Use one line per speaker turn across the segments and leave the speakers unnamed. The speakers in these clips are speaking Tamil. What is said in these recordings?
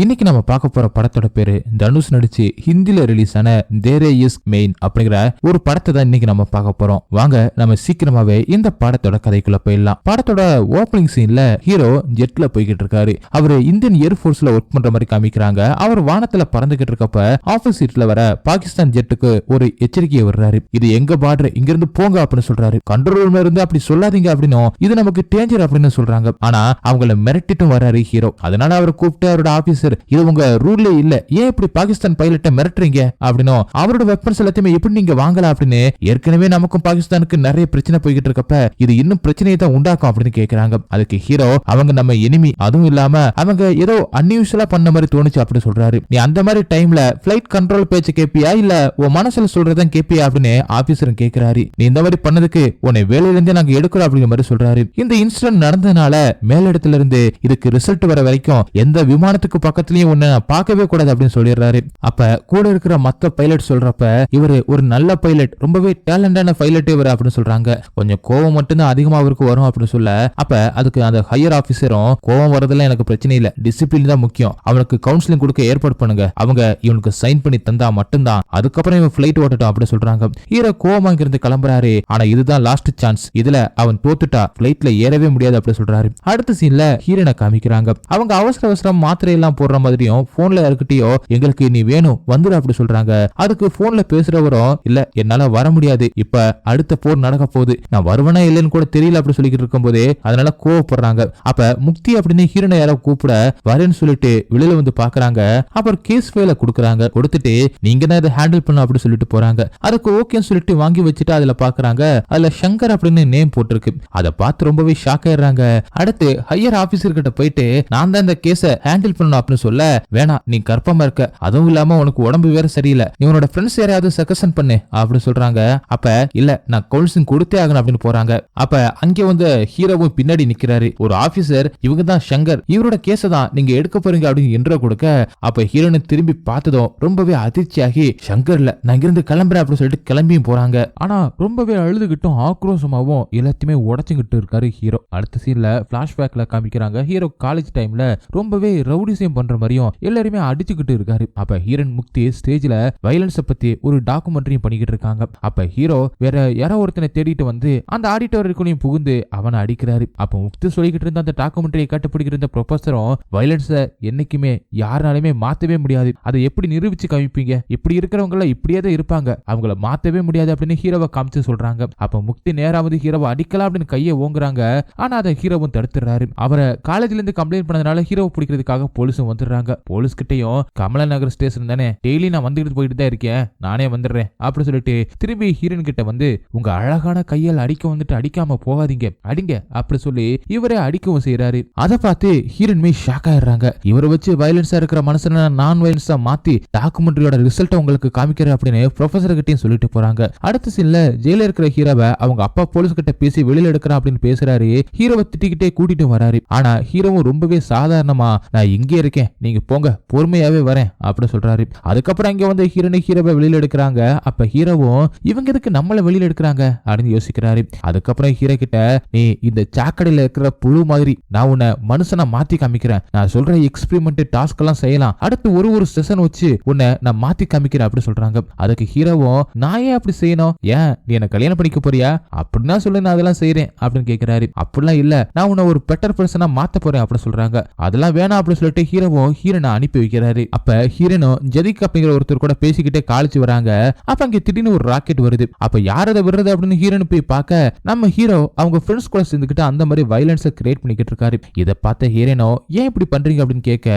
இன்னைக்கு நம்ம பார்க்க போற படத்தோட பேரு தனுஷ் நடிச்சு ஹிந்தில ரிலீஸ் ஆன தேரே இஸ் மெயின் அப்படிங்கிற ஒரு படத்தை தான் இன்னைக்கு நம்ம பார்க்க போறோம். வாங்க நம்ம சீக்கிரமாவே இந்த படத்தோட கதைக்குள்ள போயிடலாம். படத்தோட ஓப்பனிங் சீன்ல ஹீரோ ஜெட்ல போய்கிட்டு இருக்காரு. அவரு இந்தியன் ஏர்போர்ஸ்ல ஒர்க் பண்ற மாதிரி காமிக்கிறாங்க. அவர் வானத்துல பறந்துகிட்டு இருக்கப்ப ஆஃபீஸ் சீட்ல வர பாகிஸ்தான் ஜெட்டுக்கு ஒரு எச்சரிக்கையை வர்றாரு. இது எங்க பார்டர், இங்க இருந்து போங்க அப்படின்னு சொல்றாரு. கண்ட்ரோல் ரூம்ல இருந்து அப்படி சொல்லாதீங்க அப்படின்னும் இது நமக்கு டேஞ்சர் அப்படின்னு சொல்றாங்க. ஆனா அவங்கள மிரட்டிட்டும் வர்றாரு ஹீரோ. அதனால அவரை கூப்பிட்டு அவரோட ஆபீஸ் இது உங்க ரூல்ல இல்ல, ஏன் இப்படி பாகிஸ்தான் பைலட்டை மிரட்டுறீங்க அப்படின்னு, அவரோட வெப்பன்ஸ் எல்லாத்தையுமே எப்படி நீங்க வாங்கலாம் அப்படின்னு, ஏற்கனவே நமக்கும் பாகிஸ்தானுக்கு நிறைய பிரச்சனை போய்கிட்டு இருக்கப்ப இது இன்னும் பிரச்சனையை தான் உண்டாக்கும் அப்படின்னு கேக்குறாங்க. அதுக்கு ஹீரோ அவங்க நம்ம எனிமி, அதுவும் இல்லாம அவங்க ஏதோ அன்யூஷுவலா பண்ண மாதிரி தோணுச்சு அப்படின்னு சொல்றாரு. நீ அந்த மாதிரி டைம்ல பிளைட் கண்ட்ரோல் பேச்சு கேப்பியா இல்ல உன் மனசுல சொல்றதான் கேப்பியா அப்படின்னு ஆபீசர் கேக்குறாரு. நீ இந்த மாதிரி பண்ணதுக்கு உன்னை வேலையில இருந்தே நாங்க எடுக்கிறோம் அப்படிங்கிற மாதிரி சொல்றாரு. இந்த இன்சிடென்ட் நடந்ததுனால மேலிடத்துல இருந்து இதுக்கு ரிசல்ட் வர வரைக்கும் எந்த விமானத்துக்கு பக்கத்துலயும் ஒண்ணு பார்க்கவே கூடாது அப்படின்னு சொல்லிடுறாரு. அப்ப கூட இருக்கிற மத்த பைலட் சொல்றப்ப இவரு ஒரு நல்ல பைலட், ரொம்பவே டேலண்டான பைலட் இவரு அப்படின்னு சொல்றாங்க. கொஞ்சம் கோவம் மட்டும்தான் அதிகமா அவருக்கு வரும் அப்படின்னு சொல்ல, அப்ப அதுக்கு அந்த ஹையர் ஆபீசரும் கோவம் வரதுல எனக்கு பிரச்சனை இல்ல, டிசிப்ளின் தான் முக்கியம், அவனுக்கு கவுன்சிலிங் கொடுக்க ஏற்பாடு பண்ணுங்க, அவங்க இவனுக்கு சைன் பண்ணி தந்தா மட்டும்தான் அதுக்கப்புறம் இவன் பிளைட் ஓட்டட்டும் அப்படின்னு சொல்றாங்க. ஹீரோ கோவமா இருந்து கிளம்புறாரு. ஆனா இதுதான் லாஸ்ட் சான்ஸ், இதுல அவன் தோத்துட்டா பிளைட்ல ஏறவே முடியாது அப்படின்னு சொல்றாரு. அடுத்த சீன்ல ஹீரோனை காமிக்கிறாங்க. அவங்க அவசர அவசரம் மாத்திரை எல்லாம் போடுற மாதிரியும் போன்ல யாருக்கிட்டயோ எங்களுக்கு நீ வேணும் வந்துரு அப்படி சொல்றாங்க. அதுக்கு போன்ல பேசுறவரும் இல்ல என்னால வர முடியாது, இப்ப அடுத்த போர் நடக்க போகுது, நான் வருவனா இல்லன்னு கூட தெரியல அப்படி சொல்லிக்கிட்டு இருக்கும் போதே அதனால கோவப்படுறாங்க. அப்ப முக்தி அப்படின்னு ஹீரோனை யாரோ கூப்பிட வரேன்னு சொல்லிட்டு வெளியில வந்து பாக்குறாங்க. அப்புறம் கேஸ் ஃபைல கொடுக்குறாங்க. கொடுத்துட்டு நீங்க தான் இதை ஹேண்டில் பண்ண அப்படி சொல்லிட்டு போறாங்க. அதுக்கு ஓகேன்னு சொல்லிட்டு வாங்கி வச்சுட்டு அதுல பாக்குறாங்க அதுல சங்கர் அப்படின்னு நேம் போட்டிருக்கு. அதை பார்த்து ரொம்பவே ஷாக் ஆயிடுறாங்க. அடுத்து ஹையர் ஆபீசர் கிட்ட போயிட்டு நான் தான் இந்த கேஸ ஹேண்டில் பண்ணணும் அப்படின்னு சொல்ல, வேணா நீ கர்ப்பமா இருக்க, அதுவும் இல்லாம உனக்கு உடம்பு வேற சரியில்லை, நீ உன்னோட ஃப்ரெண்ட்ஸ் யாரையாவது சஜஷன் பண்ணு அப்படின்னு சொல்றாங்க. அப்ப இல்ல நான் கவுன்சிலிங் கொடுத்தே ஆகணும் அப்படின்னு போறாங்க. அப்ப அங்கே வந்து ஹீரோவும் பின்னாடி நிக்கிறாரு. ஒரு ஆபீசர் இவங்க தான் சங்கர், இவரோட கேஸ தான் நீங்க எடுக்க போறீங்க அப்படின்னு இன்ட்ரோ கொடுக்க, அப்ப ஹீரோனை திரும்பி பார்த்ததும் ரொம்பவே அதிர்ச்சியாகி சங்கர்ல நான் இங்கிருந்து கிளம்புறேன் அப்படின்னு சொல்லிட்டு கிளம்பியும் போறாங்க. ஆனா ரொம்பவே அழுதுகிட்டும் ஆக்ரோஷமாவும் எல்லாத்தையுமே உடச்சுக்கிட்டு இருக்காரு ஹீரோ. அடுத்த சீன்ல பிளாஷ்பேக்ல காமிக்கிறாங்க. ஹீரோ காலேஜ் டைம்ல ரொம்பவே ரவுடிசம் பண்ற மாதிரியும் எல்லாருமே அடிச்சுக்கிட்டு இருக்காரு. அப்ப ஹீரோன் முக்தி ஸ்டேஜ்ல வயலன்ஸ பத்தி ஒரு டாக்குமெண்ட்ரியும் பண்ணிக்கிட்டு இருக்காங்க. அப்ப ஹீரோ வேற யாரோ ஒருத்தனை தேடிட்டு வந்து அந்த ஆடிட்டோரியத்தையும் புகுந்து அவனை அடிக்கிறாரு. அப்ப முக்தி சொல்லிக்கிட்டு இருந்த அந்த டாக்குமெண்ட்ரியை கட்டுப்பிடிக்கிற இந்த ப்ரொஃபஸரும் வயலன்ஸ என்னைக்குமே யாருனாலுமே மாத்தவே முடியாது, அதை எப்படி நிரூபிச்சு காமிப்பீங்க, இப்படி இருக்கிறவங்க எல்லாம் இப்படியே தான் இருப்பாங்க, அவங்கள மாத்தவே முடியாது அப்படின்னு ஹீரோவை காமிச்சு சொல்றாங்க. அப்ப முக்தி நேராவது ஹீரோவை அடிக்கலாம் அப்படின்னு கையை ஓங்குறாங்க. ஆனா அதை ஹீரோவும் தடுத்துறாரு. அவரை காலேஜ்ல இருந்து கம்ப்ளைண்ட் பண்ணதுனால ஹீரோவை பிடிக்கிறதுக்காக போலீஸும் வந்துடுறாங்க. போலீஸ் கிட்டையும் கமலா நகர் ஸ்டேஷன் தானே, டெய்லி நான் வந்துட்டு போயிட்டு தான் இருக்கேன், நானே வந்துடுறேன் அப்படி சொல்லிட்டு திரும்பி ஹீரோன் கிட்ட வந்து உங்க அழகான கையால் அடிக்க வந்துட்டு அடிக்காம போகாதீங்க, அடிங்க அப்படி சொல்லி இவரே அடிக்கவும் செய்யறாரு. அதை பார்த்து ஹீரோனுமே ஷாக் ஆயிடுறாங்க. இவரை வச்சு வயலன்ஸா இருக்கிற மனுஷன நான் வயலன்ஸா மாத்தி டாக்குமெண்ட்ரியோட ரிசல்ட் உங்களுக்கு காமிக்கிறேன் அப்படின்னு ப்ரொஃபசர் கிட்டையும் சொல்லிட்டு போறாங்க. அடுத்த சீன்ல ஜெயில இருக்கிற ஹீரோவை அவங்க அப்பா போலீஸ் கிட்ட பேசி வெளியில எடுக்கிறான் அப்படின்னு பேசுறாரு. ஹீரோவை திட்டிக்கிட்டே கூட்டிட்டு வராரு. ஆனா ஹீரோவும் ரொம்பவே சாதாரணமா நான் இங்கே இருக்கேன், நீங்க போங்க, பொறுமையாவே வரேன் அப்படி சொல்றாரு. அதுக்கப்புறம் இங்க வந்து ஹீரோவை வெளியில எடுக்கிறாங்க. அப்ப ஹீரோவும் இவங்க எதுக்கு நம்மள வெளியில எடுக்கிறாங்க அப்படின்னு யோசிக்கிறாரு. அதுக்கப்புறம் ஹீரோ கிட்ட நீ இந்த சாக்கடையில இருக்கிற புழு மாதிரி நான் உன்னை மனுஷனா மாத்தி காமிக்கிறேன், நான் சொல்ற எக்ஸ்பெரிமெண்ட் டாஸ்க் எல்லாம் செய்யலாம், அடுத்து ஒரு செஷன் வச்சு உன்னை நான் மாத்தி காமிக்கிறேன் அப்படி சொல்றாங்க. அதுக்கு ஹீரோவும் நான் ஏன் அப்படி செய்யணும், ஏன் நீ என்ன கல்யாணம் பண்ணிக்க போறியா அப்படின்னா சொல்லு, நான் அதெல்லாம் செய்யறேன் அப்படின்னு கேட்கிறாரு. அப்படிலாம் இல்ல, நான் உன்னை ஒரு பெட்டர் பர்சனா மாத்த போறேன் அப்படின்னு சொல்றாங்க. அதெல்லாம் வேணாம் அப்படின்னு சொல்லிட்டு ஹீரோவும் ஹீரோனை அனுப்பி வைக்கிறாரு. அப்ப ஹீரோனும் ஜெதிக் அப்படிங்கிற ஒருத்தர் கூட பேசிக்கிட்டே காலேஜ் வராங்க. அப்ப அங்க திடீர்னு ஒரு ராக்கெட் வருது. அப்ப யார் அதை விடுறது அப்படின்னு ஹீரோனு போய் பார்க்க நம்ம ஹீரோ அவங்க ஃப்ரெண்ட்ஸ் கூட சேர்ந்துக்கிட்டு அந்த மாதிரி வயலன்ஸை கிரியேட் பண்ணிக்கிட்டு இருக்காரு. இதை பார்த்த ஹீரோனோ ஏன் இப்படி பண்றீங்க அப்படின்னு கேட்க,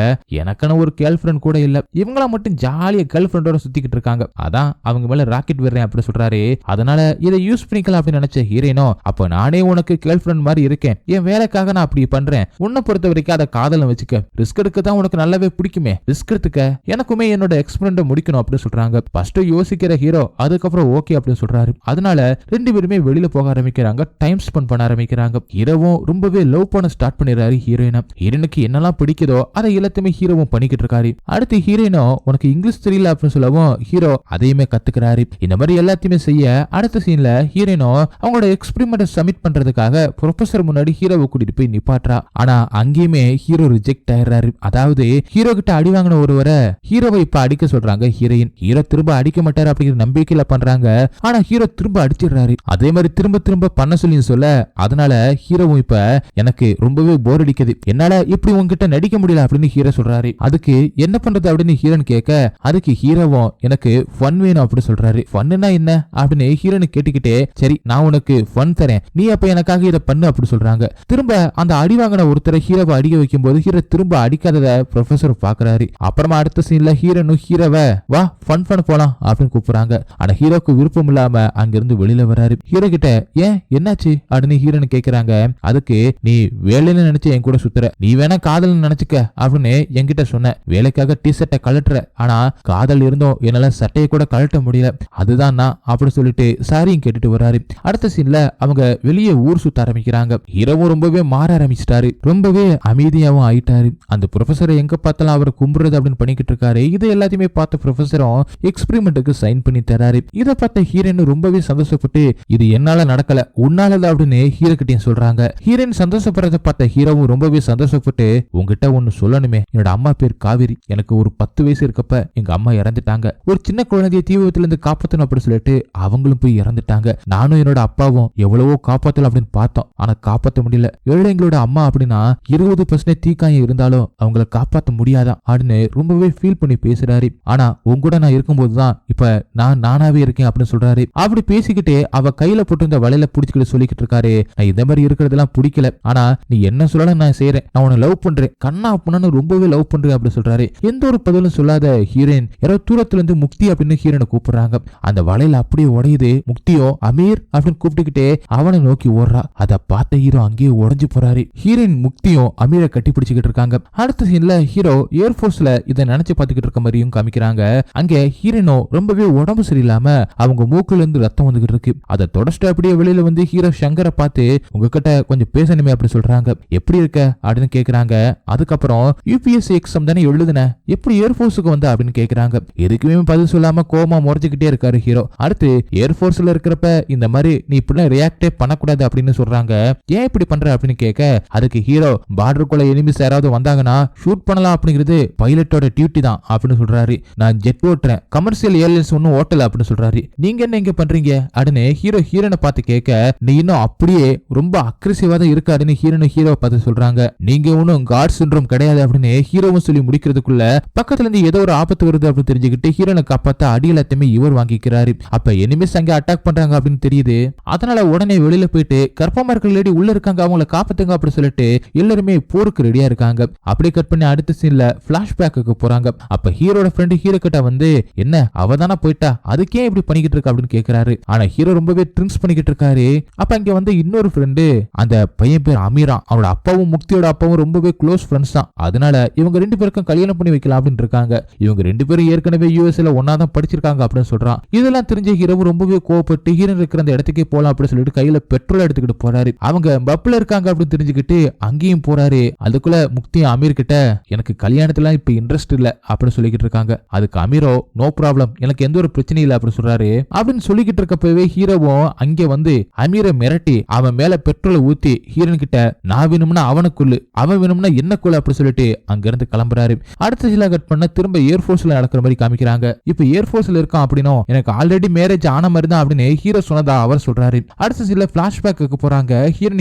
எனக்கான ஒரு கேர்ள் ஃப்ரெண்ட் கூட இல்ல, இவங்கள மட்டும் ஜாலியா கேர்ள் ஃப்ரெண்டோட சுத்திக்கிட்டு இருக்காங்க, அதான் அவங்க மேல ராக்கெட் விடுறேன் அப்படி சொல்றாரு. அதனால இதை யூஸ் பண்ணிக்கலாம் அப்படின்னு நினைச்ச ஹீரோனோ, அப்ப நானே உனக்கு கேர்ள் ஃப்ரெண்ட் மாதிரி இருக்கேன், என் வேலைக்காக நான் அப்படி பண்றேன், உன்னை பொறுத்த வரைக்கும் அதை காதல வச்சுக்க, ரிஸ்க் எடுக்க தான் உனக்கு நல்லாவே பிடிக்குமே, ரிஸ்க் எடுத்துக்க, எனக்குமே என்னோட எக்ஸ்பெரிமெண்ட் முடிக்கணும் அப்படின்னு சொல்றாங்க. ஃபர்ஸ்ட் யோசிக்கிற ஹீரோ அதுக்கப்புறம் ஓகே அப்படின்னு சொல்றாரு. அதனால ரெண்டு பேருமே வெளியில போக ஆரம்பிக்கிறாங்க, டைம் ஸ்பெண்ட் பண்ண ஆரம்பிக்கிறாங்க. ஹீரோவும் ரொம்பவே லவ் பண்ண ஸ்டார்ட் பண்ணிடுறாரு ஹீரோயினை. ஹீரோனுக்கு என்னெல்லாம் பிடிக்குதோ அதை எல்லாத்தையுமே ஹீரோவும் பண்ணிக்கிட்டு இருக்காரு. அடுத்து ஹீரோயினோ உனக்கு இங்கிலீஷ் தெரியல அப்படின்னு சொல்லவும் ஹீரோ அதையுமே கத்துக்கிறாரு. இந்த மாதிரி எல்லாத்தையுமே செய்ய அடுத்த சீன்ல ஹீரோயினோ அவங்களோட எக்ஸ்பெரிமெண்ட் சப்மிட் பண்றதுக்காக ப்ரொஃபசர் முன்னாடி ஹீரோவை கூட்டிட்டு போய் நிப்பாட்றா. ஆனா அங்கேயுமே ஹீரோ ரிஜெக்ட் ஆயிடுறாரு. அதாவது அதாவது ஹீரோ கிட்ட அடி வாங்கின ஒருவரை ஹீரோவை இப்ப அடிக்க சொல்றாங்க ஹீரோயின். ஹீரோ திரும்ப அடிக்க மாட்டாரு அப்படிங்கிற நம்பிக்கையில பண்றாங்க. ஆனா ஹீரோ திரும்ப அடிச்சிடுறாரு. அதே மாதிரி திரும்ப திரும்ப பண்ண சொல்லி சொல்ல அதனால ஹீரோவும் இப்ப எனக்கு ரொம்பவே போர் அடிக்குது, என்னால இப்படி உங்ககிட்ட நடிக்க முடியல அப்படின்னு ஹீரோ சொல்றாரு. அதுக்கு என்ன பண்றது அப்படின்னு ஹீரோன் கேட்க அதுக்கு ஹீரோவும் எனக்கு ஃபன் வேணும் அப்படின்னு சொல்றாரு. ஃபன்னா என்ன அப்படின்னு ஹீரோனு கேட்டுக்கிட்டே சரி நான் உனக்கு ஃபன் தரேன், நீ அப்ப எனக்காக இதை பண்ணு அப்படி சொல்றாங்க. திரும்ப அந்த அடி வாங்கின ஒருத்தரை ஹீரோவை அடிக்க வைக்கும் போது ஹீரோ திரும்ப அடிக்காதத ப்ரொஃபசர் பாக்குறாரு. அப்புறமா அடுத்த சீன்ல ஹீரோனும் ஹீரோவை வா ஃபன் பண்ண போலாம் அப்படின்னு கூப்பிடுறாங்க. ஆனா ஹீரோக்கு விருப்பம் இல்லாம அங்கிருந்து வெளியில வராரு. ஹீரோ கிட்ட ஏன் என்னாச்சு அப்படின்னு ஹீரோனு கேக்குறாங்க. அதுக்கு நீ வேலைன்னு நினைச்சு என் கூட சுத்துற, நீ வேணா காதல் நினைச்சுக்க அப்படின்னு என்கிட்ட சொன்ன, வேலைக்காக டி ஷர்ட்டை கழட்டுற, ஆனா காதல் இருந்தோம் என்னால சட்டையை கூட கழட்ட முடியல, அதுதான் நான் அப்படின்னு சொல்லிட்டு சாரியும் கேட்டுட்டு வராரு. அடுத்த சீன்ல அவங்க வெளியே ஊர் சுத்த ஆரம்பிக்கிறாங்க. ஹீரோவும் ரொம்பவே மாற ஆரம்பிச்சிட்டாரு, ரொம்பவே அமைதியாவும் ஆயிட்டாரு. அந்த ப்ரொஃபசரை எங்க பார்த்தாலும் அவரை கும்புறது அப்படின்னு பண்ணிக்கிட்டு இருக்காரு. இது எல்லாத்தையுமே பார்த்த ப்ரொஃபசரும் எக்ஸ்பெரிமெண்ட்டுக்கு சைன் பண்ணி தராரு. இதை பார்த்த ஹீரோயின் ரொம்பவே சந்தோஷப்பட்டு இது என்னால நடக்கல உன்னாலதான் அப்படின்னு ஹீரோ கிட்டையும் சொல்றாங்க. ஹீரோயின் சந்தோஷப்படுறத பார்த்த ஹீரோவும் ரொம்பவே சந்தோஷப்பட்டு உங்ககிட்ட ஒண்ணு சொல்லணுமே, என்னோட அம்மா பேர் காவேரி, எனக்கு ஒரு 10 வயசு இருக்கப்ப எங்க அம்மா இறந்துட்டாங்க, ஒரு சின்ன குழந்தைய தீ விபத்துல இருந்து காப்பாத்தணும் அப்படின்னு சொல்லிட்டு அவங்களும் போய் இறந்துட்டாங்க. நானும் என்னோட அப்பாவும் எவ்வளவோ காப்பாத்தலாம் அப்படின்னு பார்த்தோம், ஆனா காப்பாத்த முடியல. ஏழைங்களோட அம்மா அப்படின்னா 20% தீக்காயம் இருந்தாலும் அவங்கள காப்பாத்த முடியாதான் அப்படின்னு ரொம்பவே ஃபீல் பண்ணி பேசுறாரு. ஆனா உங்க கூட நான் இருக்கும்போதுதான் இப்ப நான் நானாவே இருக்கேன் அப்படின்னு சொல்றாரு. அப்படி பேசிக்கிட்டே அவ கையில போட்டு இந்த வலையில புடிச்சுக்கிட்டு சொல்லிக்கிட்டு இருக்காரு, நான் இந்த மாதிரி இருக்கிறதெல்லாம் பிடிக்கல, ஆனா நீ என்ன சொல்லலாம் நான் செய்யறேன், நான் உன்னை லவ் பண்றேன், கண்ணா அப்படின்னு ரொம்பவே லவ் பண்றேன் அப்படின்னு சொல்றாரு. எந்த ஒரு பதிலும் சொல்லாத ஹீரோயின் யாரோ தூரத்துல இருந்து முக்தி அப்படின்னு ஹீரோனை கூப்பிடுறாங்க. அந்த வலையில அப்படியே உடையுது. முக்தியோ அமீர் அப்படின்னு கூப்பிட்டுக்கிட்டே அவனை நோக்கி ஓடுறா. அதை பார்த்த ஹீரோ அங்கேயே உடஞ்சு போறாரு. ஹீரோயின் முக்தியும் அமீரை கட்டி பிடிச்சுக்கிட்டு இருக்காங்க. அடுத்த சீன்ல ஹீரோ ஏர்போர்ஸ்ல இதை நினைச்சு பார்த்துக்கிட்டு இருக்க மாதிரியும் காமிக்கிறாங்க. அங்க ஹீரோனோ ரொம்பவே உடம்பு சரியில்லாம அவங்க மூக்குல இருந்து ரத்தம் வந்துகிட்டு இருக்கு. அதை தொடச்சிட்டு அப்படியே வெளியில வந்து ஹீரோ சங்கரை பார்த்து உங்ககிட்ட கொஞ்சம் பேசணுமே அப்படி சொல்றாங்க. எப்படி இருக்க அப்படின்னு கேக்குறாங்க. அதுக்கப்புறம் யூபிஎஸ்சி எக்ஸாம் தானே எழுதுன, எப்படி ஏர்போர்ஸுக்கு வந்த அப்படின்னு கேக்குறாங்க. எதுக்குமே பதில் சொல்லாம கோமா முறைச்சுக்கிட்டே இருக்காரு ஹீரோ. அடுத்து ஏர்போர்ஸ்ல இருக்கிறப்ப இந்த மாதிரி நீ இப்படிலாம் ரியாக்டே பண்ணக்கூடாது அப்படின்னு சொல்றாங்க. ஏன் இப்படி பண்ற அப்படின்னு கேட்க அதுக்கு ஹீரோ பார்டருக்குள்ள எனிமிஸ் யாராவது வந்தாங்கன்னா ஷூட் பண்ணலாம் அப்படிங்கிறது பைலட்டோட டியூட்டி தான் அப்படின்னு சொல்றாரு. நான் ஜெட் ஓட்டுறேன், கமர்ஷியல் ஏர்லைன்ஸ் ஒன்னும் ஓட்டல அப்படின்னு சொல்றாரு. நீங்க என்ன இங்க பண்றீங்க அப்படின்னு ஹீரோனை பார்த்து கேட்க நீ இன்னும் அப்படியே ரொம்ப அக்ரெசிவா தான் இருக்காருன்னு ஹீரோவை பார்த்து சொல்றாங்க. நீங்க ஒன்னும் காட் சிண்ட்ரோம் கிடையாது அப்படின்னு ஹீரோவும் சொல்லி முடிக்கிறதுக்குள்ள பக்கத்துல இருந்து ஏதோ ஒரு ஆபத்து வருது அப்படின்னு தெரிஞ்சுக்கிட்டு ஹீரோனை காப்பாத்த அடி எல்லாத்தையுமே இவர் வாங்கிக்கிறாரு. அப்ப எனிமிஸ் அங்க அட்டாக் பண்றாங்க அப்படின்னு தெரியுது. அதனால உடனே வெளியில போயிட்டு கர்ப்பமா இருக்கிற லேடி உள்ள இருக்காங்க, அவங்கள காப்பாத்துங்க அப்படின்னு சொல்லிட்டு எல்லாருமே போருக்கு ரெடியா இருக்காங்க. அப்படியே கட் பண்ணி அடுத்த சீன்ல பிளாஷ்பேக்கு போறாங்க. அப்ப ஹீரோட ஃப்ரெண்ட் ஹீரோ கிட்ட வந்து என்ன அவதானா போயிட்டா, அதுக்கே இப்படி பண்ணிக்கிட்டு இருக்க அப்படின்னு கேக்குறாரு. ஆனா ஹீரோ ரொம்பவே ட்ரிங்க்ஸ் பண்ணிக்கிட்டு இருக்காரு. அப்ப அங்க வந்து இன்னொரு ஃப்ரெண்டு, அந்த பையன் பேர் அமீரா, அவனோட அப்பாவும் முக்தியோட அப்பாவும் ரொம்பவே க்ளோஸ் ஃப்ரெண்ட்ஸ் தான், அதனால இவங்க 2 பேருக்கும் கல்யாணம் பண்ணி வைக்கலாம் அப்படின்னு இருக்காங்க. இவங்க 2 பேரும் ஏற்கனவே யூஎஸ்ல ஒன்னாதான் படிச்சிருக்காங்க அப்படின்னு சொல்றான். இதெல்லாம் தெரிஞ்ச ஹீரோ ரொம்பவே கோவப்பட்டு ஹீரோ இருக்கிற அந்த இடத்துக்கே போலாம் அப்படின்னு சொல்லிட்டு கையில பெட்ரோல் எடுத்துக்கிட்டு போறாரு. அவங்க பப்ல இருக்காங்க அப்படின்னு தெரிஞ்சுக்கிட்டு அங்கேயும் போறாரு. அதுக்குள்ள முக்தி அமீர் கிட்ட எனக்கு கல்யாணத்துல இப்ப இன்ட்ரெஸ்ட் இல்ல அப்படின்னு சொல்லிக்கிட்டு இருக்காங்க. அதுக்கு அமீரோ நோ ப்ராப்ளம், எனக்கு எந்த ஒரு பிரச்சனையும் இல்ல அப்படின்னு சொல்றாரு. அப்படின்னு சொல்லிக்கிட்டு இருக்கப்பவே ஹீரோவும் அங்க வந்து அமீரை மிரட்டி அவன் மேல பெட்ரோலை ஊத்தி ஹீரோன் கிட்ட நான் வேணும்னா அவனுக்குள்ளு, அவன் வேணும்னா என்னக்குள்ள அப்படி சொல்லிட்டு அங்க இருந்து கிளம்புறாரு. அடுத்த சில கட் பண்ண திரும்ப ஏர்போர்ஸ்ல நடக்கிற மாதிரி காமிக்கிறாங்க. இப்ப ஏர்போர்ஸ்ல இருக்கான் அப்படின்னும் எனக்கு ஆல்ரெடி மேரேஜ் ஆன மாதிரி தான் அப்படின்னு ஹீரோ சொன்னதா அவர் சொல்றாரு. அடுத்த சில பிளாஷ்பேக்கு போறாங்க.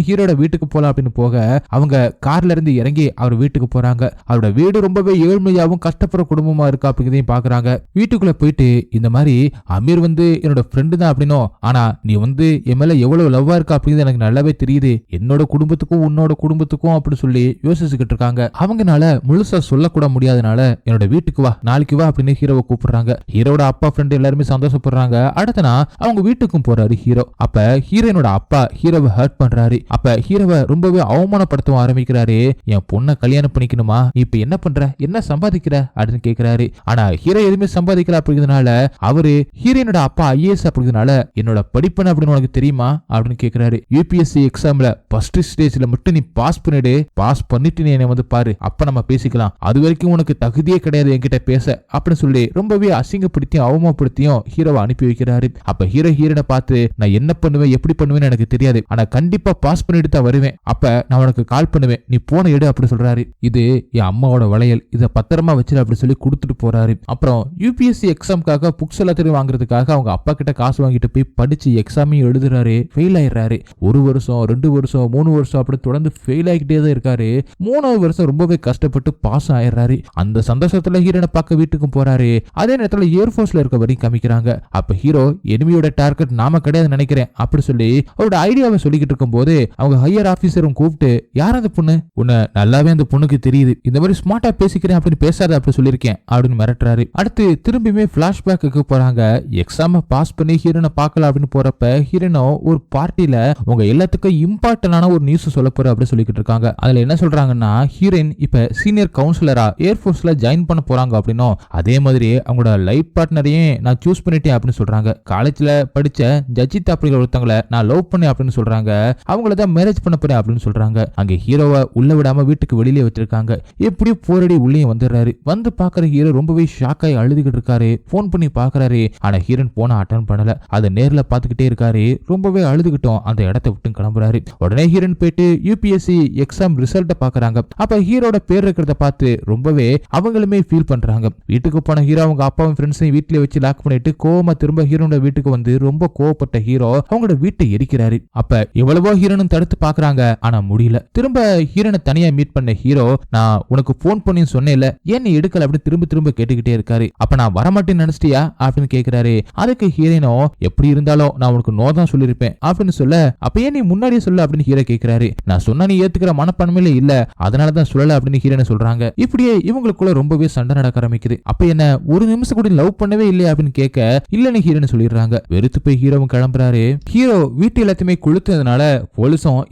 ஹீரோட வீட்டுக்கு போலாம் அப்படின்னு போக அவங்க கார்ல இருந்து இறங்கி அவர் வீட்டுக்கு போறாங்க. அவரோட வீடு ரொம்பவே ஏழ்மையாவும் கஷ்டப்படுற குடும்பமா இருக்கா அப்படிங்கிறதையும் பாக்குறாங்க. வீட்டுக்குள்ள போயிட்டு இந்த மாதிரி அமீர் வந்து என்னோட ஃப்ரெண்டு தான் அப்படின்னும், ஆனா நீ வந்து என் மேல எவ்வளவு லவ்வா இருக்கா அப்படிங்கிறது எனக்கு நல்லாவே தெரியுது, என்னோட குடும்பத்துக்கும் உன்னோட குடும்பத்துக்கும் அப்படி சொல்லி யோசிச்சுக்கிட்டு இருக்காங்க. அவங்கனால முழுசா சொல்லக்கூட முடியாதனால என்னோட வீட்டுக்கு வா, நாளைக்கு வா அப்படின்னு ஹீரோவை கூப்பிடுறாங்க. ஹீரோட அப்பா ஃப்ரெண்ட் எல்லாருமே சந்தோஷப்படுறாங்க. அடுத்தனா அவங்க வீட்டுக்கும் போறாரு ஹீரோ. அப்ப ஹீரோனோட அப்பா ஹீரோவை ஹர்ட் பண்றாரு. அப்ப ஹீரோவை ரொம்பவே அவமானப்படுத்த ஆரம்பிக்கிறாரு. என் பொண்ணை கல்யாணம் பண்ணிக்கணுமா, நீ இப்ப என்ன பண்ற, என்ன சம்பாதிக்கிற அப்படின்னு கேக்குறாரு. ஆனா ஹீரோ எதுவுமே சம்பாதிக்கல அப்படிங்கிறதுனால அவரு ஹீரோனோட அப்பா ஐஏஎஸ் அப்படிங்கிறதுனால என்னோட படிப்பன அப்படின்னு உனக்கு தெரியுமா அப்படின்னு கேக்குறாரு. யூபிஎஸ்சி எக்ஸாம்ல ஃபர்ஸ்ட் ஸ்டேஜ்ல மட்டும் நீ பாஸ் பண்ணிடு, பாஸ் பண்ணிட்டு நீ என்ன வந்து பாரு, அப்ப நம்ம பேசிக்கலாம், அது வரைக்கும் உனக்கு தகுதியே கிடையாது என்கிட்ட பேச அப்படின்னு சொல்லி ரொம்பவே அசிங்கப்படுத்தியும் அவமானப்படுத்தியும் ஹீரோவை அனுப்பி வைக்கிறாரு. அப்ப ஹீரோனை பார்த்து நான் என்ன பண்ணுவேன் எப்படி பண்ணுவேன்னு எனக்கு தெரியாது, ஆனா கண்டிப்பா பாஸ் பண்ணிட்டு தான் வருவேன், அப்ப நான் உனக்கு கால் பண்ணுவேன், நீ போன எடு அப்படி சொல்றாரு. இது என் அம்மாவோட வளையல், இதை பத்திரமா வச்சிரு அப்படி சொல்லி கொடுத்துட்டு போறாரு. அப்புறம் யூபிஎஸ்சி எக்ஸாமுக்காக புக்ஸ் எல்லாத்தையும் வாங்குறதுக்காக அவங்க அப்பா கிட்ட காசு வாங்கிட்டு போய் படிச்சு எக்ஸாமையும் எழுதுறாரு. ஃபெயில் ஆயிடுறாரு. 1 வருஷம் 2 வருஷம் 3 வருஷம் அப்படி தொடர்ந்து ஃபெயில் ஆகிட்டே தான் இருக்காரு. 3வது வருஷம் ரொம்பவே கஷ்டப்பட்டு பாஸ் ஆயிடுறாரு. அந்த சந்தோஷத்துல ஹீரோனை பார்க்க வீட்டுக்கும் போறாரு. அதே நேரத்துல ஏர்ஃபோர்ஸ்ல இருக்க வரைக்கும் காமிக்கிறாங்க. அப்ப ஹீரோ எனிமியோட டார்கெட் நாம கிடையாது நினைக்கிறேன் அப்படி சொல்லி அவரோட ஐடியாவை சொல்லிக்கிட்டு இருக்கும் போது அவங்க ஹையர் ஆபீசரும் கூப்பிட்டு, யார் அந்த பொண்ணு? உன்னை நல்லாவே அந்த பொண்ணுக்கு தெரியுது, இந்த மாதிரி ஸ்மார்ட்டா பேசிக்கிறேன் அப்படின்னு பேசாத அப்படி சொல்லியிருக்கேன் அப்படின்னு மிரட்டுறாரு. அடுத்து திரும்பியுமே பிளாஷ்பேக்கு போறாங்க. எக்ஸாம பாஸ் பண்ணி ஹீரோனை பார்க்கலாம் அப்படின்னு போறப்ப ஹீரோனோ ஒரு பார்ட்டில உங்க எல்லாத்துக்கும் இம்பார்ட்டன்டான ஒரு நியூஸ் சொல்ல போற அப்படி சொல்லிக்கிட்டு இருக்காங்க. அதுல என்ன சொல்றாங்கன்னா, ஹீரோயின் இப்ப சீனியர் கவுன்சிலரா ஏர்ஃபோர்ஸ்ல ஜாயின் பண்ண போறாங்க அப்படின்னும், அதே மாதிரி அவங்களோட லைஃப் பார்ட்னரையும் நான் சூஸ் பண்ணிட்டேன் அப்படின்னு சொல்றாங்க. காலேஜ்ல படிச்ச ஜஜித் அப்படிங்கிற ஒருத்தவங்களை நான் லவ் பண்ணேன் அப்படின்னு சொல்றாங்க. அவங்களதான் மேரேஜ் பண்ண போறேன் அப்படின்னு சொல்றாங்க. அங்க ஹீரோவை உள்ள விடாம வீட்டுக்கு வெளியிலே வச்சிருக்காங்க. எப்படியும் போரடி உள்ளே வந்துடுறாரு. வந்து பாக்குற ஹீரோ ரொம்பவே ஷாக் ஆகி அழுதுகிட்டு இருக்காரு. போன் பண்ணி பாக்குறாரு. ஆனா ஹீரோன் போன அட்டன் பண்ணல. அதை நேர்ல பாத்துக்கிட்டே இருக்காரு. ரொம்பவே அழுதுகிட்டோம் அந்த இடத்தை விட்டு கிளம்புறாரு. உடனே ஹீரோன் போயிட்டு யூபிஎஸ்சி எக்ஸாம் ரிசல்ட்டை பாக்குறாங்க. அப்ப ஹீரோட பேர் இருக்கிறத பார்த்து ரொம்பவே அவங்களுமே ஃபீல் பண்றாங்க. வீட்டுக்கு போன ஹீரோ அவங்க அப்பாவும் ஃப்ரெண்ட்ஸையும் வீட்டுல வச்சு லாக் பண்ணிட்டு கோவமா திரும்ப ஹீரோட வீட்டுக்கு வந்து ரொம்ப கோவப்பட்ட ஹீரோ அவங்களோட வீட்டை எரிக்கிறாரு. அப்ப எவ்வளவோ ஹீரோனும் தடுத்து பாக்குறாங்க. ஆனா முடியல. திரும்ப ஹீரோனை தனியா மீட் பண்ண ஹீரோ, நான் உனக்கு போன் பண்ணி சொன்னேன்ல, ஏன் நீ எடுக்கல அப்படின்னு திரும்ப திரும்ப கேட்டுக்கிட்டே இருக்காரு. அப்ப நான் வரமாட்டேன்னு நினைச்சிட்டியா அப்படின்னு கேக்குறாரு. அதுக்கு ஹீரோனோ, எப்படி இருந்தாலும் நான் உனக்கு நோ தான் சொல்லிருப்பேன் அப்படின்னு சொல்ல, அப்ப ஏன் நீ முன்னாடியே சொல்ல அப்படின்னு ஹீரோ கேக்குறாரு. நான் சொன்னா நீ ஏத்துக்கிற மனப்பான்மையில இல்ல, அதனாலதான் சொல்லல அப்படின்னு ஹீரோனை சொல்றாங்க. இப்படியே இவங்களுக்குள்ள ரொம்பவே சண்டை நடக்க ஆரம்பிக்குது. அப்ப என்ன ஒரு நிமிஷம் கூட லவ் பண்ணவே இல்லையா அப்படின்னு கேட்க, இல்லன்னு ஹீரோன்னு சொல்லிடுறாங்க. வெறுத்து போய் ஹீரோவும் கிளம்புறாரு. ஹீரோ வீட்டு எல்லாத்தையுமே கொளுத்ததுனால போலீஸும்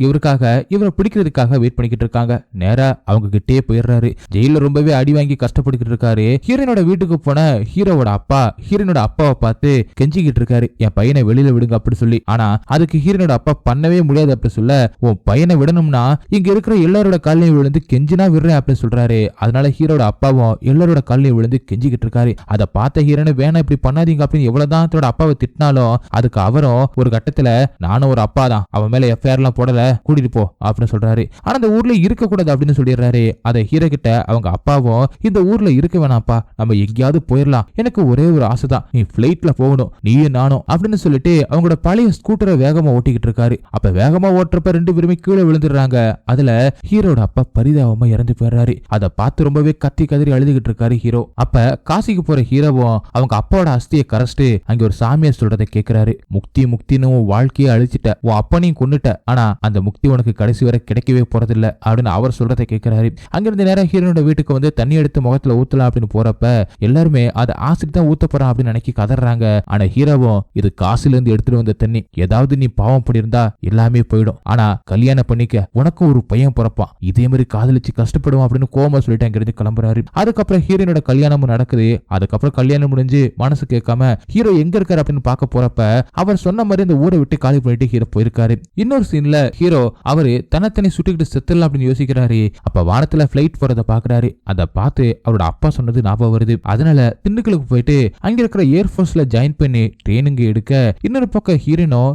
இவரை பிடிக்கிறதுக்காக வெயிட் பண்ணிக்கிட்டு இருக்காங்க. நேரா அவங்க கிட்டே போயிடுறாரு. ஜெயில ரொம்பவே அடி வாங்கி கஷ்டப்பட்டுக்கிட்டு இருக்காரு. ஹீரோனோட வீட்டுக்கு போன ஹீரோவோட அப்பா ஹீரோனோட அப்பாவை பார்த்து கெஞ்சிக்கிட்டு இருக்காரு, என் பையனை வெளியில விடுங்க அப்படி சொல்லி. ஆனா அதுக்கு ஹீரோனோட அப்பா பண்ணவே முடியாது அப்படி சொல்ல, உன் பையனை விடணும்னா இங்க இருக்கிற எல்லாரோட காலையும் விழுந்து கெஞ்சினா விடுறேன் அப்படின்னு சொல்றாரு. அதனால ஹீரோட அப்பாவும் எல்லாரோட காலையும் விழுந்து கெஞ்சிக்கிட்டு இருக்காரு. அதை பார்த்த ஹீரோனை, வேணா இப்படி பண்ணாதீங்க அப்படின்னு எவ்வளவுதான் தன்னோட அப்பாவை திட்டினாலும் அதுக்கு அவரும் ஒரு கட்டத்துல, நானும் ஒரு அப்பா தான், அவன் மேல எஃப்ஐஆர் எல்லாம் போடல, கூட்டிட்டு போ அப்படின்னு சொல்றாரு. ஆனா அந்த ஊர்ல இருக்க கூடாது அப்படின்னு சொல்லிடுறாரு. அதை ஹீரோ கிட்ட அவங்க அப்பாவும், இந்த ஊர்ல இருக்க வேணாப்பா, நம்ம எங்கேயாவது போயிடலாம், எனக்கு ஒரே ஒரு ஆசை தான், நீ பிளைட்ல போகணும், நீயும் நானும் அப்படின்னு சொல்லிட்டு அவங்களோட பழைய ஸ்கூட்டரை வேகமா ஓட்டிக்கிட்டு இருக்காரு. அப்ப வேகமா ஓட்டுறப்ப 2 பேருமே கீழே விழுந்துடுறாங்க. அதுல ஹீரோட அப்பா பரிதாபமா இறந்து போயிடுறாரு. அதை பார்த்து ரொம்பவே கத்தி கதறி அழுதுகிட்டு இருக்காரு ஹீரோ. அப்ப காசிக்கு போற ஹீரோவும் அவங்க அப்பாவோட அஸ்தியை கரைச்சிட்டு அங்க ஒரு சாமியார் சொல்றதை கேட்கிறாரு. முக்தின்னு வாழ்க்கையை அழிச்சிட்ட, உன் அப்பனையும் கொன்னுட்ட, ஆனா அந்த முக்தி உனக்கு கடைசி வரை கிடைக்கவே போறதில்ல அப்படின்னு அவர் சொல்றதை கேட்கிறாரு. அங்கிருந்து நேரம் ஹீரோனோட வீட்டுக்கு வந்து தண்ணி எடுத்து முகத்துல ஊத்தலாம் அப்படின்னு போறப்ப எல்லாருமே அதை ஆசிட் தான் ஊத்த போறான் அப்படின்னு நினைக்கி கதறாங்க. ஆனா ஹீரோவும், இது காசுல இருந்து எடுத்துட்டு வந்த தண்ணி, ஏதாவது நீ பாவம் பண்ணிருந்தா எல்லாமே போயிடும், ஆனா கல்யாணம் பண்ணிக்க உனக்கும் ஒரு பையன் பிறப்பான், இதே மாதிரி காதலிச்சு கஷ்டப்படுவான் அப்படின்னு கோமா சொல்லிட்டு அங்கிருந்து கிளம்புறாரு. அதுக்கப்புறம் ஹீரோனோட கல்யாணமும் நடக்குது. அதுக்கப்புறம் கல்யாணம் முடிஞ்சு மனசு கேட்காம ஹீரோ எங்க இருக்காரு அப்படின்னு பார்க்க போறப்ப அவர் சொன்ன மாதிரி இந்த ஊரை விட்டு காலி பண்ணிட்டு ஹீரோ போயிருக்காரு. இன்னொரு சீன்ல ஹீரோ அவரு தனத்தனி சுட்டுக்கிட்டு செத்துடலாம் அப்படின்னு யோசிக்கிறாரு. அப்ப வானத்துல பிளைட் போறத பாக்குறாரு. அதை பார்த்து அவரோட அப்பா சொன்னது ஞாபகம் வருது. அதனால திண்டுக்கலுக்கு போயிட்டு அங்க இருக்கிற ஏர்ஃபோர்ஸ்ல ஜாயின் பண்ணி ட்ரெயினிங் எடுக்க, இன்னொரு பக்கம்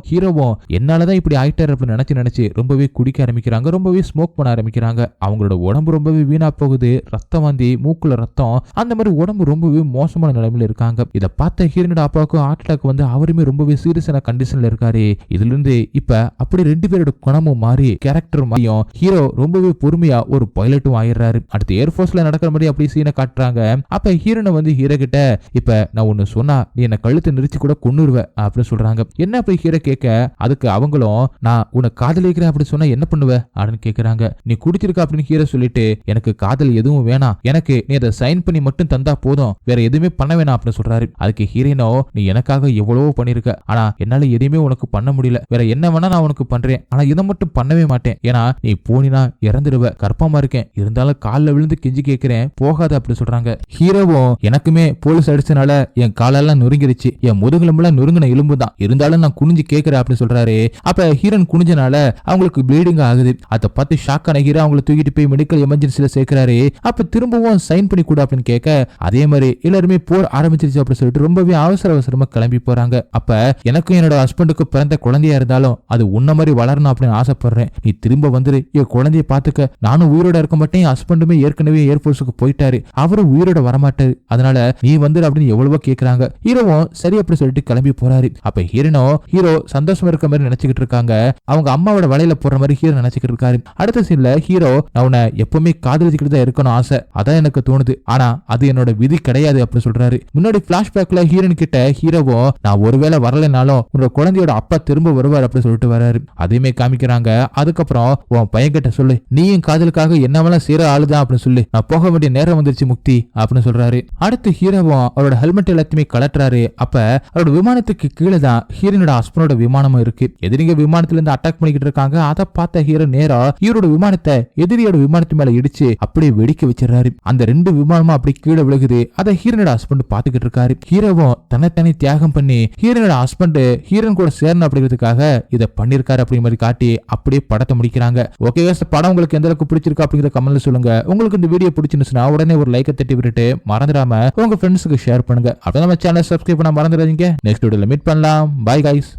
ஹீரோவும் என்னாலதான் இப்படி ஆயிட்டாரு அப்படின்னு நினைச்சு ரொம்பவே குடிக்க ஆரம்பிக்கிறாங்க. ரொம்பவே ஸ்மோக் பண்ண ஆரம்பிக்கிறாங்க. அவங்களோட உடம்பு ரொம்பவே வீணா போகுது. ரத்தம் வாந்தி, மூக்குல ரத்தம், அந்த மாதிரி உடம்பு ரொம்பவே மோசமான நிலைமையில இருக்காங்க. இதை பார்த்த ஹீரோனோட அப்பாவுக்கும் ஹார்ட் அட்டாக் வந்து அவருமே ரொம்பவே சீரியஸான கண்டிஷன்ல இருக்காரு. இதுல இருந்து இப்ப அப்படி 2 பேரோட குணமும் மாறி கேரக்டர் மாறியும் ஹீரோ ரொம்பவே பொறுமையா ஒரு பைலட்டும் ஆயிடுறாரு. அடுத்து ஏர்ஃபோர்ஸ்ல நடக்கிற மாதிரி அப்படி சீனை காட்டுறாங்க. அப்ப ஹீரோனை வந்து ஹீரோ கிட்ட, இப்ப நான் ஒன்னு சொன்னா நீ என்ன கழுத்து நிறுத்தி கூட கொன்னுருவ அப்படின்னு சொல்றாங்க. என்ன அப்படி ஹீரோ கேட்க, அதுக்கு அவங்களும், நான் உன்னை காதலிக்கிறேன் அப்படி சொன்னா என்ன பண்ணுவ அப்படின்னு கேக்குறாங்க. நீ குடிச்சிருக்க அப்படின்னு ஹீரோ சொல்லிட்டு, எனக்கு காதல் எதுவும் வேணாம், எனக்கு நீ அதை சைன் பண்ணி மட்டும் தந்தா போதும், வேற எதுவுமே பண்ண வேணாம் அப்படின்னு சொல்றாரு. அதுக்கு ஹீரோனோ, நீ எனக்காக எவ்வளவோ பண்ணிருக்க, ஆனா என்னால எதையுமே உனக்கு பண்ண முடியல, வேற என்ன வேணா நான் உனக்கு பண்றேன், ஆனா இதை மட்டும் பண்ணவே மாட்டேன், ஏன்னா நீ போனினா இறந்துடுவ, கர்ப்பமா இருக்கேன், இருந்தாலும் காலில் விழுந்து கெஞ்சி கேட்கிறேன் போகாத அப்படி சொல்றாங்க. ஹீரோவும், எனக்குமே போலீஸ் அடிச்சனால என் காலெல்லாம் நொறுங்கிருச்சு, என் முதுகுலம்பெல்லாம் நொறுங்கின எலும்பு தான், இருந்தாலும் நான் குனிஞ்சு கேட்கிறேன் அப்படின்னு சொல்றாரு. அப்ப ஹீரோன் குனிஞ்சனால அவங்களுக்கு ப்ளீடிங் ஆகுது. அதை பார்த்து ஷாக் ஆன ஹீரோ அவங்களை தூக்கிட்டு போய் மெடிக்கல் எமர்ஜென்சில சேர்க்கிறாரு. அப்ப திரும்பவும் சைன் பண்ணி கூட அப்படின்னு கேட்க, அதே மாதிரி எல்லாருமே போர் ஆரம்பிச்சிருச்சு அப்படின்னு சொல்லிட்டு ரொம்பவே அவசரமா கிளம்பி போறாங்க. அப்ப எனக்கும் என்னோட ஹஸ்பண்டுக்கு பிறந்த குழந்தையா இருந்தாலும் அது உன்ன மாதிரி வளரணும் அப்படின்னு ஆசைப்படுறேன், நீ திரும்ப வந்துரு, என் குழந்தைய பாத்துக்க, நானும் உயிரோட இருக்க மாட்டேன், ஹஸ்பண்டுமே ஏற்கனவே ஏர்போர்ஸுக்கு போயிட்டாரு, அவரும் உயிரோட வரமாட்டாரு, அதனால நீ வந்து அப்படின்னு எவ்வளவோ கேக்குறாங்க. ஹீரோவும் சரி அப்படி சொல்லிட்டு கிளம்பி போறாரு. அப்ப ஹீரோ சந்தோஷமா இருக்க மாதிரி நினைச்சுக்கிட்டு இருக்காங்க. அவங்க அம்மாவோட வலையில போற மாதிரி ஹீரோ நினைச்சுக்கிட்டு இருக்காரு. அடுத்த சீன்ல ஹீரோ, நான் உன்னை எப்பவுமே காதலிச்சுக்கிட்டு தான் இருக்கணும் ஆசை, அதான் எனக்கு தோணுது, ஆனா அது என்னோட விதி கிடையாது அப்படி சொல்றாரு. முன்னாடி பிளாஷ்பேக்ல ஹீரோயின் கிட்ட ஹீரோவும், நான் ஒருவேளை வரலைனாலும் உன்னோட குழந்தையோட அப்பா திரும்ப வருவார் அப்படி சொல்லிட்டு வர்றாரு. அதையுமே காமிக்கிறாங்க. அதுக்கப்புறம் உன் பையன் கிட்ட சொல்லு, நீயும் காதலுக்காக என்னவெல்லாம் சேர ஆளுதான் அப்படின்னு சொல்லி, நான் போக வேண்டிய நேரம் வந்துருச்சு முக்தி அப்படின்னு சொல்றாரு. அடுத்து ஹீரோவும் அவரோட ஹெல்மெட் எல்லாத்தையுமே கலட்டுறாரு. அப்ப அவரோட விமானத்துக்கு கீழே தான் ஹீரோனோட ஹஸ்பண்டோட விமானமும் இருக்கு. எதிரிங்க விமானத்துல இருந்து அட்டாக் பண்ணிக்கிட்டு இருக்காங்க. அதை பார்த்த ஹீரோ நேரா ஹீரோட விமானத்தை எதிரியோட விமானத்து மேல இடிச்சு அப்படியே வெடிக்க வச்சிடறாரு. அந்த 2 விமானமும் அப்படி கீழே விழுகுது. அதை ஹீரோனோட ஹஸ்பண்ட் பாத்துக்கிட்டு இருக்காரு. ஹீரோவும் தன்னை தியாகம் பண்ணி ஹீரோனோட ஹஸ்பண்ட் ஹீரோன் கூட சேரணும் அப்படிங்கிறதுக்காக இதை பண்ணிருக்காரு அப்படிங்கிற மாதிரி காட்டி அப்படியே படத்தை முடிக்கிறாங்க. ஓகே, படம் உங்களுக்கு எந்த அளவுக்கு பிடிச்சிருக்கு அப்படிங்கிற கமெண்ட்ல சொல்லுங்க. உங்களுக்கு இந்த வீடியோ பிடிச்சிருந்துச்சுன்னா உடனே ஒரு லைக்கை தட்டி விட்டுட்டு மறந்துடாம உங்க ஃப்ரெண்ட்ஸுக்கு ஷேர் பண்ணுங்க. அப்படியே நம்ம சேனல் சப்ஸ்கிரைப் பண்ண மறந்துடாதீங்க. நெக்ஸ்ட் வீடியோல மீட் பண்ணலாம். Bye guys.